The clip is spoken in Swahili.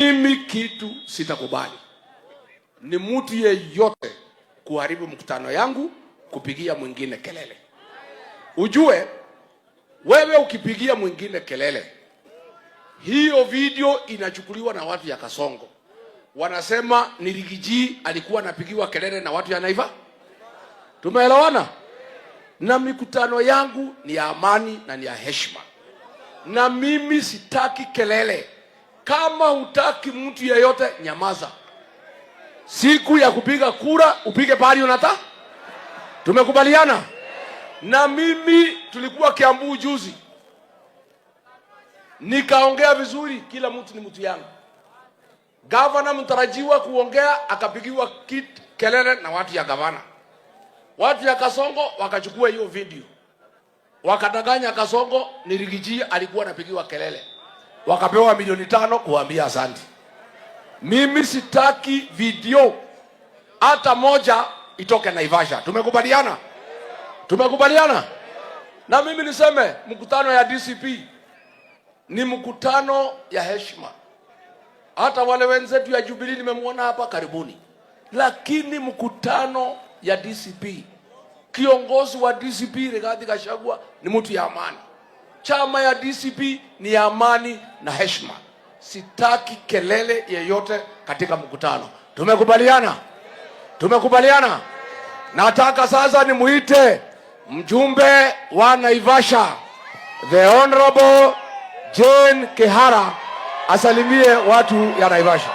Mimi kitu sitakubali ni mtu yeyote kuharibu mkutano yangu, kupigia mwingine kelele. Ujue wewe ukipigia mwingine kelele, hiyo video inachukuliwa na watu ya Kasongo, wanasema ni Rigiji alikuwa anapigiwa kelele na watu ya Naiva. Tumeelewana? Na mikutano yangu ni ya amani na ni ya heshima, na mimi sitaki kelele. Kama hutaki mtu yeyote, nyamaza. Siku ya kupiga kura upige pali unataka. Tumekubaliana? Na mimi tulikuwa Kiambu juzi, nikaongea vizuri, kila mtu ni mtu yangu. Gavana mtarajiwa kuongea akapigiwa kelele na watu ya gavana. Watu ya Kasongo wakachukua hiyo video, wakadanganya Kasongo ni Rigiji alikuwa anapigiwa kelele, wakapewa milioni 5 kuambia asante. Mimi sitaki video hata moja itoke Naivasha. Tumekubaliana? Tumekubaliana? Na mimi niseme mkutano ya DCP ni mkutano ya heshima. Hata wale wenzetu ya Jubilee nimemwona hapa karibuni. Lakini mkutano ya DCP, kiongozi wa DCP Rigathi Gachagua ni mtu ya amani. Chama ya DCP ni ya amani na heshima. Sitaki kelele yeyote katika mkutano. Tumekubaliana? Tumekubaliana? Nataka sasa nimuite mjumbe wa Naivasha, The Honorable Jane Kihara, asalimie watu ya Naivasha.